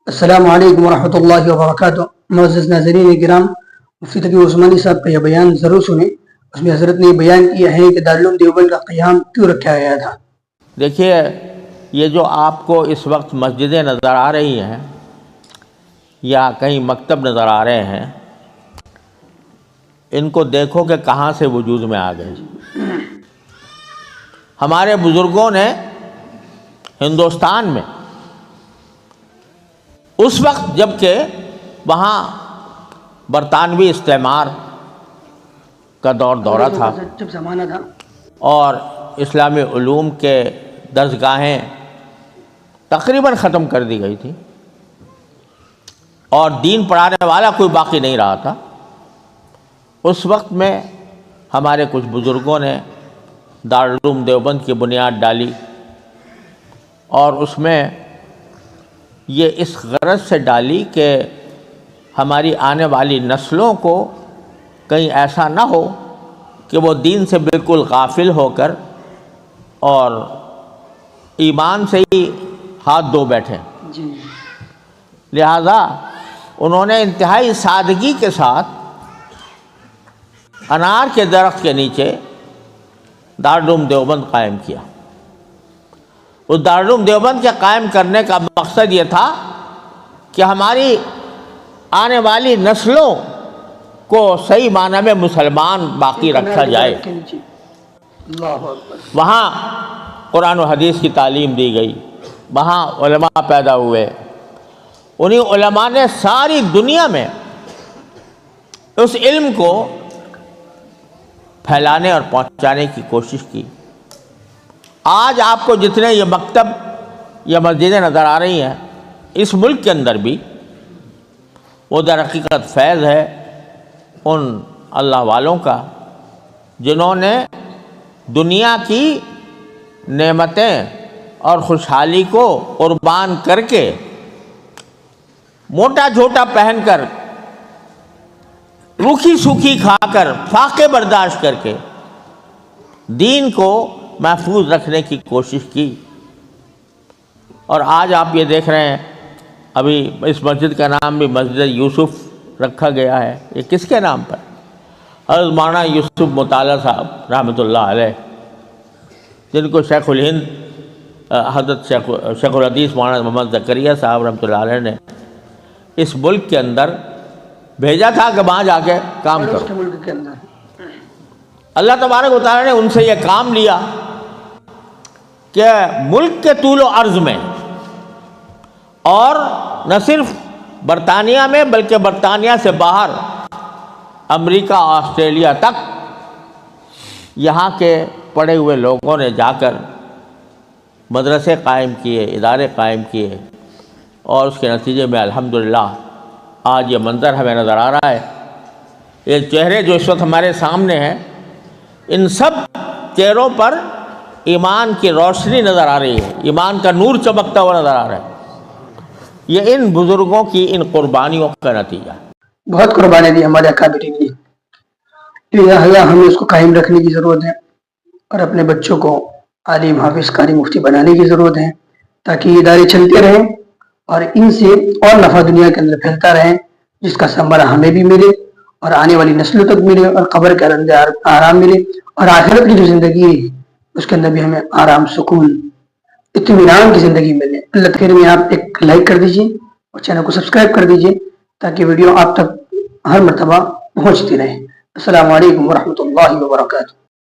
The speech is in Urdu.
السلام علیکم ورحمۃ اللہ وبرکاتہ۔ معزز ناظرین کرام، مفتی تقی عثمانی صاحب کا یہ بیان ضرور سنیں۔ اس میں حضرت نے بیان کیا ہے کہ دارالعلوم دیوبند کا قیام کیوں رکھا گیا تھا۔ دیکھیے، یہ جو آپ کو اس وقت مسجدیں نظر آ رہی ہیں یا کہیں مکتب نظر آ رہے ہیں، ان کو دیکھو کہ کہاں سے وجود میں آ گئے۔ ہمارے بزرگوں نے ہندوستان میں اس وقت جب کہ وہاں برطانوی استعمار کا دورہ تھا جب زمانہ تھا اور اسلامی علوم کے درسگاہیں تقریباً ختم کر دی گئی تھی اور دین پڑھانے والا کوئی باقی نہیں رہا تھا، اس وقت میں ہمارے کچھ بزرگوں نے دارالعلوم دیوبند کی بنیاد ڈالی اور اس میں یہ اس غرض سے ڈالی کہ ہماری آنے والی نسلوں کو کہیں ایسا نہ ہو کہ وہ دین سے بالکل غافل ہو کر اور ایمان سے ہی ہاتھ دھو بیٹھیں۔ لہذا انہوں نے انتہائی سادگی کے ساتھ انار کے درخت کے نیچے دارالعلوم دیوبند قائم کیا۔ اس دارالعلوم دیوبند کے قائم کرنے کا مقصد یہ تھا کہ ہماری آنے والی نسلوں کو صحیح معنی میں مسلمان باقی رکھا جائے۔ وہاں قرآن و حدیث کی تعلیم دی گئی، وہاں علماء پیدا ہوئے، انہی علماء نے ساری دنیا میں اس علم کو پھیلانے اور پہنچانے کی کوشش کی۔ آج آپ کو جتنے یہ مکتب یا مسجدیں نظر آ رہی ہیں اس ملک کے اندر بھی، وہ در حقیقت فیض ہے ان اللہ والوں کا جنہوں نے دنیا کی نعمتیں اور خوشحالی کو قربان کر کے، موٹا جھوٹا پہن کر، روکھی سوکھی کھا کر، فاقے برداشت کر کے دین کو محفوظ رکھنے کی کوشش کی۔ اور آج آپ یہ دیکھ رہے ہیں، ابھی اس مسجد کا نام بھی مسجد یوسف رکھا گیا ہے۔ یہ کس کے نام پر؟ حضرت مولانا یوسف مطالعہ صاحب رحمۃ اللہ علیہ، جن کو شیخ الہند حضرت شیخ الحدیث مولانا محمد زکریا صاحب رحمۃ اللہ علیہ نے اس ملک کے اندر بھیجا تھا کہ وہاں جا کے کام کرو۔ اللہ تبارک و تعالیٰ نے ان سے یہ کام لیا کہ ملک کے طول و عرض میں، اور نہ صرف برطانیہ میں بلکہ برطانیہ سے باہر امریکہ، آسٹریلیا تک، یہاں کے پڑھے ہوئے لوگوں نے جا کر مدرسے قائم کیے، ادارے قائم کیے، اور اس کے نتیجے میں الحمدللہ آج یہ منظر ہمیں نظر آ رہا ہے۔ یہ چہرے جو اس وقت ہمارے سامنے ہیں، ان سب چہروں پر ایمان کی روشنی نظر آ رہی ہے، ایمان کا نور چمکتا ہوا نظر آ رہا ہے۔ یہ ان بزرگوں کی ان قربانیوں کا نتیجہ ہے۔ بہت قربانی دی ہمارے اکابرین نے، لہذا ہمیں اس کو قائم رکھنے کی ضرورت ہے اور اپنے بچوں کو عالم، حافظ، قاری، مفتی بنانے کی ضرورت ہے تاکہ یہ ادارے چلتے رہیں اور ان سے اور نفع دنیا کے اندر پھیلتا رہے، جس کا ثمرہ ہمیں بھی ملے اور آنے والی نسلوں تک ملے، اور قبر کے اندر آرام ملے، اور آخرت کی جو زندگی ہے اس کے اندر بھی ہمیں آرام، سکون، اطمینان کی زندگی ملے۔ اللہ خیر میں آپ ایک لائک کر دیجئے اور چینل کو سبسکرائب کر دیجئے تاکہ ویڈیو آپ تک ہر مرتبہ پہنچتی رہے۔ السلام علیکم ورحمۃ اللہ وبرکاتہ۔